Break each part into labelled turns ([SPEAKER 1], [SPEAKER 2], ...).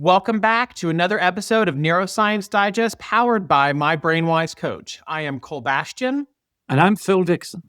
[SPEAKER 1] Welcome back to another episode of Neuroscience Digest powered by my BrainWise coach. I am Cole Bastian.
[SPEAKER 2] And I'm Phil Dixon.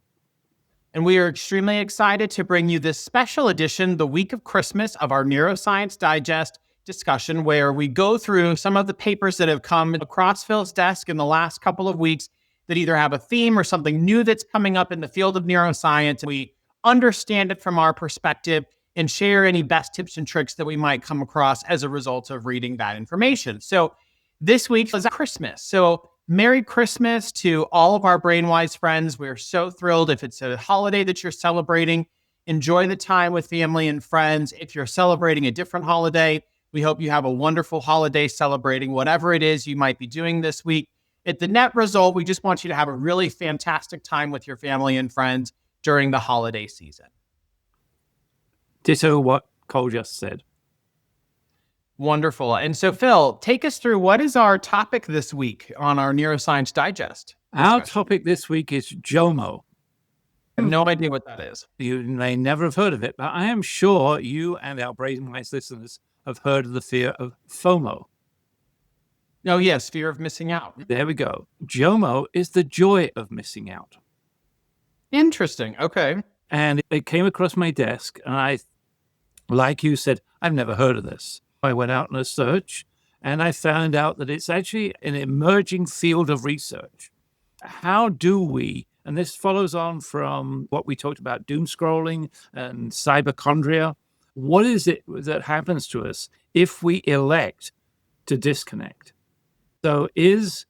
[SPEAKER 1] And we are extremely excited to bring you this special edition, the week of Christmas, of our Neuroscience Digest discussion, where we go through some of the papers that have come across Phil's desk in the last couple of weeks that either have a theme or something new that's coming up in the field of neuroscience. We understand it from our perspective and share any best tips and tricks that we might come across as a result of reading that information. So this week is Christmas. So Merry Christmas to all of our BrainWise friends. We're so thrilled. If it's a holiday that you're celebrating, enjoy the time with family and friends. If you're celebrating a different holiday, we hope you have a wonderful holiday celebrating whatever it is you might be doing this week. At the net result, we just want you to have a really fantastic time with your family and friends during the holiday season.
[SPEAKER 2] Ditto what Cole just said.
[SPEAKER 1] Wonderful. And so, Phil, take us through what is our topic this week on our Neuroscience Digest discussion.
[SPEAKER 2] Our topic this week is JOMO.
[SPEAKER 1] I have no idea what that is.
[SPEAKER 2] You may never have heard of it, but I am sure you and our BrainWise listeners have heard of the fear of FOMO.
[SPEAKER 1] Oh, yes, fear of missing out.
[SPEAKER 2] There we go. JOMO is the joy of missing out.
[SPEAKER 1] Interesting. Okay.
[SPEAKER 2] And it came across my desk, and I, like you said, I've never heard of this. I went out on a search, and I found out that it's actually an emerging field of research. How do we, and this follows on from what we talked about, doom scrolling and cyberchondria, what is it that happens to us if we elect to disconnect? So is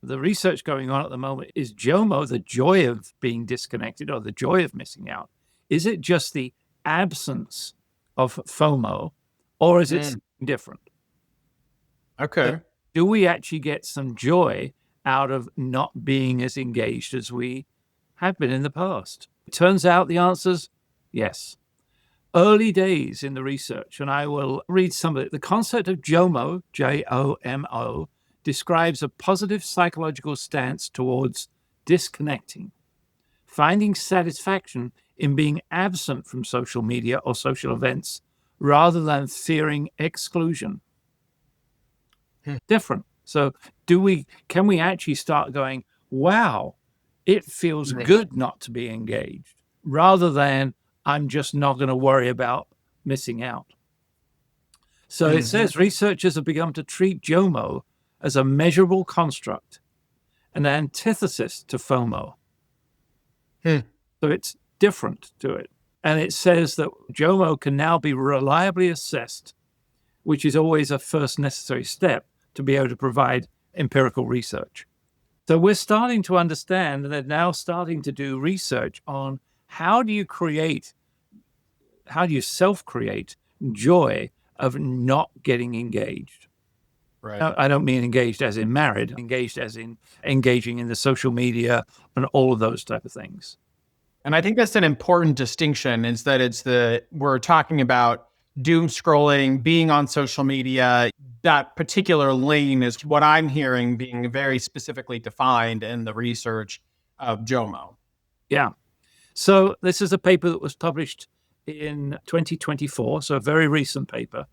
[SPEAKER 2] the research going on at the moment, is JOMO the joy of being disconnected or the joy of missing out? Is it just the absence of FOMO, or is it something different?
[SPEAKER 1] Okay.
[SPEAKER 2] So do we actually get some joy out of not being as engaged as we have been in the past? It turns out the answer's yes. Early days in the research, and I will read some of it. The concept of JOMO, J-O-M-O, describes a positive psychological stance towards disconnecting, finding satisfaction in being absent from social media or social events rather than fearing exclusion. Different. So can we actually start going, wow, it feels good not to be engaged, rather than I'm just not going to worry about missing out. So it says researchers have begun to treat JOMO as a measurable construct, an antithesis to FOMO. So it's different to it. And it says that JOMO can now be reliably assessed, which is always a first necessary step to be able to provide empirical research. So we're starting to understand, and they're now starting to do research on how do you self-create joy of not getting engaged?
[SPEAKER 1] Right.
[SPEAKER 2] Now, I don't mean engaged as in married, engaged as in engaging in the social media and all of those type of things.
[SPEAKER 1] And I think that's an important distinction, is that we're talking about doom scrolling, being on social media. That particular lane is what I'm hearing being very specifically defined in the research of JOMO.
[SPEAKER 2] Yeah. So this is a paper that was published in 2024, so a very recent paper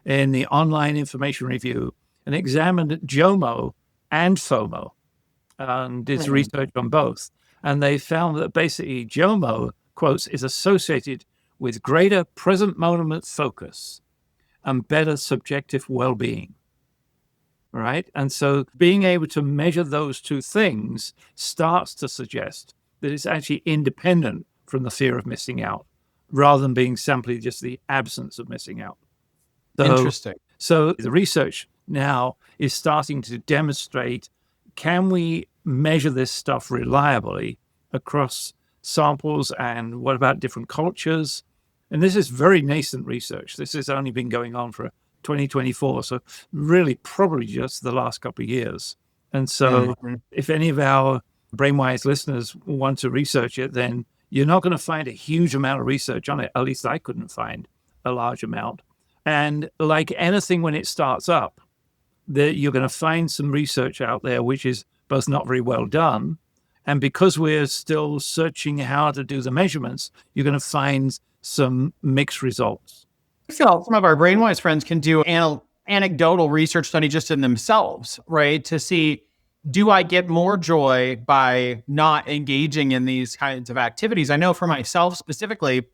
[SPEAKER 2] in the Online Information Review, and examined JOMO and FOMO and did research on both. And they found that basically JOMO, quotes, is associated with greater present moment focus and better subjective well-being. Right? And so being able to measure those two things starts to suggest that it's actually independent from the fear of missing out, rather than being simply just the absence of missing out.
[SPEAKER 1] Interesting.
[SPEAKER 2] So the research now is starting to demonstrate, can we measure this stuff reliably across samples, and what about different cultures? And this is very nascent research. This has only been going on for 2024, so really probably just the last couple of years. And so if any of our BrainWise listeners want to research it, then you're not going to find a huge amount of research on it. At least I couldn't find a large amount. And like anything when it starts up, you're going to find some research out there which is both not very well done, and because we're still searching how to do the measurements, you're going to find some mixed results.
[SPEAKER 1] So some of our BrainWise friends can do anecdotal research study just in themselves, right? To see, do I get more joy by not engaging in these kinds of activities? I know for myself specifically,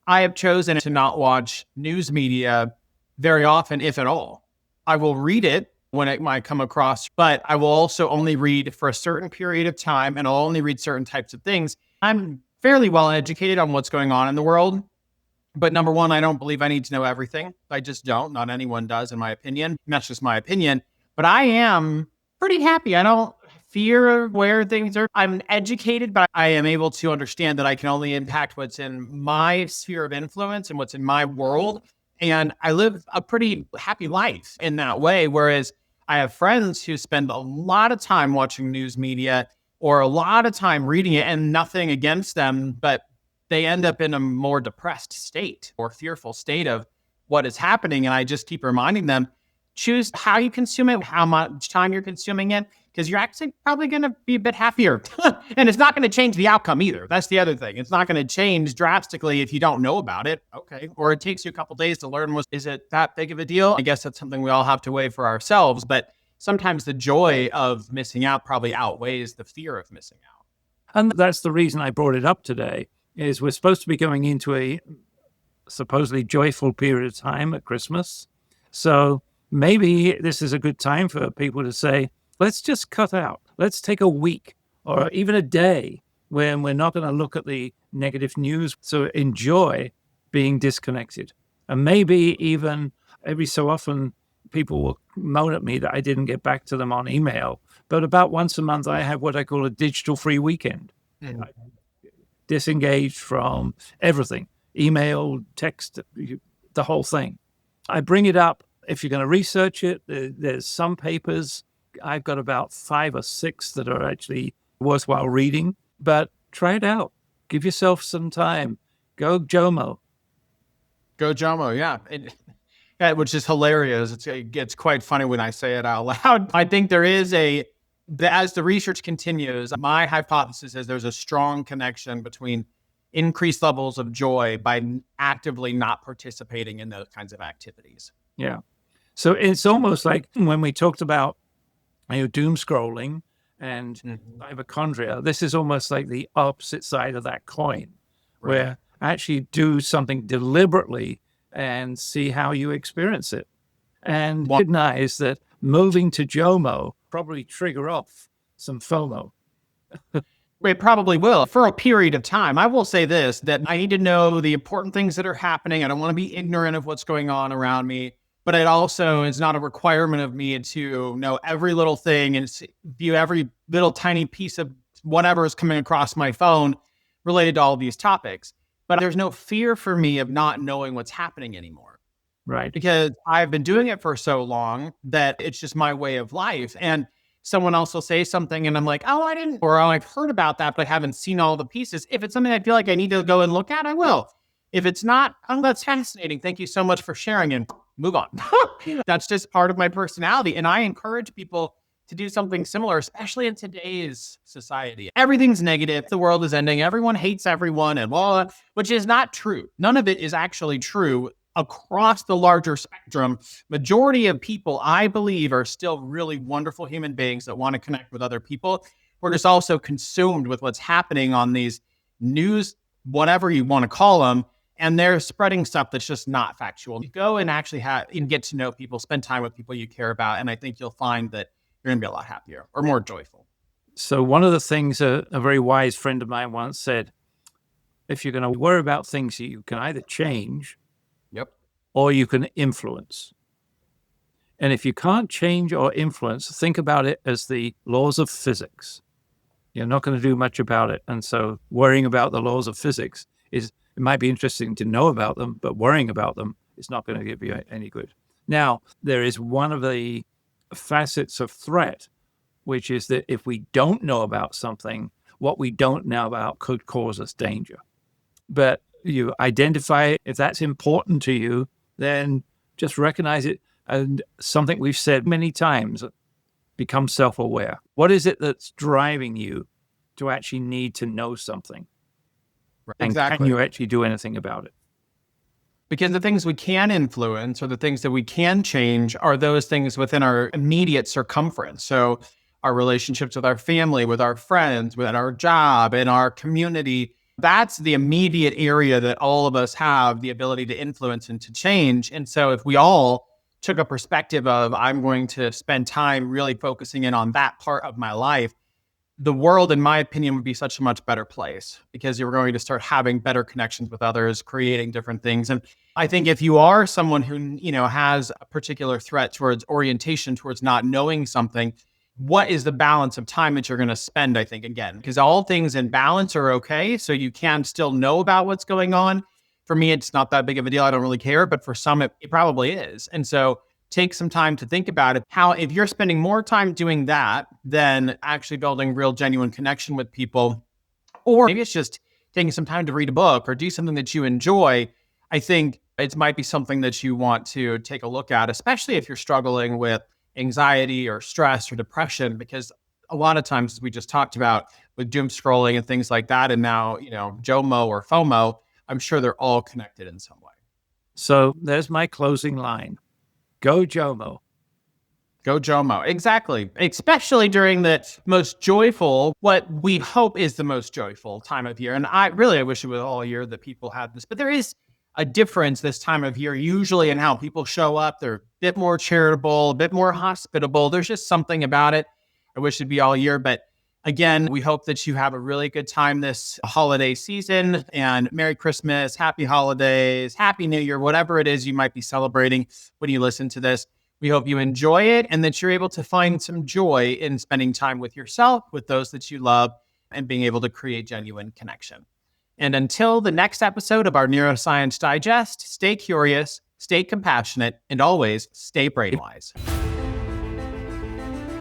[SPEAKER 1] I have chosen to not watch news media very often, if at all. I will read it when it might come across, but I will also only read for a certain period of time and I'll only read certain types of things. I'm fairly well educated on what's going on in the world. But number one, I don't believe I need to know everything. I just don't. Not anyone does, in my opinion. And that's just my opinion. But I am pretty happy. I don't fear where things are. I'm educated, but I am able to understand that I can only impact what's in my sphere of influence and what's in my world. And I live a pretty happy life in that way. Whereas I have friends who spend a lot of time watching news media or a lot of time reading it, and nothing against them, but they end up in a more depressed state or fearful state of what is happening. And I just keep reminding them, choose how you consume it, how much time you're consuming it, because you're actually probably going to be a bit happier. And it's not going to change the outcome either. That's the other thing. It's not going to change drastically if you don't know about it. Okay. Or it takes you a couple days to learn, is it that big of a deal? I guess that's something we all have to weigh for ourselves. But sometimes the joy of missing out probably outweighs the fear of missing out.
[SPEAKER 2] And that's the reason I brought it up today, is we're supposed to be going into a supposedly joyful period of time at Christmas. So maybe this is a good time for people to say, let's just cut out. Let's take a week or even a day when we're not going to look at the negative news. So enjoy being disconnected. And maybe even every so often people will moan at me that I didn't get back to them on email. But about once a month, I have what I call a digital-free weekend. Mm. Disengaged from everything, email, text, the whole thing. I bring it up. If you're going to research it, there's some papers. I've got about 5 or 6 that are actually worthwhile reading, but try it out. Give yourself some time. Go JOMO.
[SPEAKER 1] Go JOMO, yeah. Yeah, which is hilarious. It's quite funny when I say it out loud. I think there is as the research continues, my hypothesis is there's a strong connection between increased levels of joy by actively not participating in those kinds of activities.
[SPEAKER 2] Yeah. So it's almost like when we talked about doom scrolling and hypochondria, this is almost like the opposite side of that coin, right, where actually do something deliberately and see how you experience it. And recognize that moving to JOMO probably trigger off some FOMO.
[SPEAKER 1] It probably will for a period of time. I will say this, that I need to know the important things that are happening. I don't want to be ignorant of what's going on around me, but it also is not a requirement of me to know every little thing and view every little tiny piece of whatever is coming across my phone related to all these topics. But there's no fear for me of not knowing what's happening anymore.
[SPEAKER 2] Right.
[SPEAKER 1] Because I've been doing it for so long that it's just my way of life. And someone else will say something and I'm like, oh, I didn't, or oh, I've heard about that, but I haven't seen all the pieces. If it's something I feel like I need to go and look at, I will. If it's not, oh, that's fascinating. Thank you so much for sharing, and move on. That's just part of my personality. And I encourage people to do something similar, especially in today's society. Everything's negative. The world is ending. Everyone hates everyone and blah, which is not true. None of it is actually true. Across the larger spectrum, majority of people, I believe, are still really wonderful human beings that want to connect with other people. We're just also consumed with what's happening on these news, whatever you want to call them, and they're spreading stuff that's just not factual. You go and actually get to know people, spend time with people you care about, and I think you'll find that you're going to be a lot happier or more joyful.
[SPEAKER 2] So one of the things a very wise friend of mine once said, if you're going to worry about things you can either change, or you can influence. And if you can't change or influence, think about it as the laws of physics. You're not going to do much about it. And so worrying about the laws of physics it might be interesting to know about them, but worrying about them is not going to give you any good. Now, there is one of the facets of threat, which is that if we don't know about something, what we don't know about could cause us danger. But you identify it. If that's important to you, then just recognize it. And something we've said many times, become self-aware. What is it that's driving you to actually need to know something? Right. And can you actually do anything about it?
[SPEAKER 1] Because the things we can influence or the things that we can change are those things within our immediate circumference. So our relationships with our family, with our friends, with our job, in our community, that's the immediate area that all of us have the ability to influence and to change. And so if we all took a perspective of, I'm going to spend time really focusing in on that part of my life, the world, in my opinion, would be such a much better place because you're going to start having better connections with others, creating different things. And I think if you are someone who, has a particular threat towards orientation, towards not knowing something, what is the balance of time that you're going to spend, I think, again, because all things in balance are okay. So you can still know about what's going on. For me, it's not that big of a deal. I don't really care. But for some, it probably is. And so take some time to think about it. How, if you're spending more time doing that than actually building real genuine connection with people, or maybe it's just taking some time to read a book or do something that you enjoy, I think it might be something that you want to take a look at, especially if you're struggling with anxiety or stress or depression, because a lot of times, as we just talked about with doom scrolling and things like that, and now, JOMO or FOMO, I'm sure they're all connected in some way.
[SPEAKER 2] So there's my closing line. Go JOMO.
[SPEAKER 1] Go JOMO. Exactly. Especially during the most joyful, what we hope is the most joyful time of year. And I wish it was all year that people had this, but there is a difference this time of year, usually in how people show up. They're a bit more charitable, a bit more hospitable. There's just something about it. I wish it'd be all year, but again, we hope that you have a really good time this holiday season, and Merry Christmas, Happy Holidays, Happy New Year, whatever it is you might be celebrating when you listen to this. We hope you enjoy it and that you're able to find some joy in spending time with yourself, with those that you love, and being able to create genuine connection. And until the next episode of our Neuroscience Digest, stay curious, stay compassionate, and always stay BrainWise.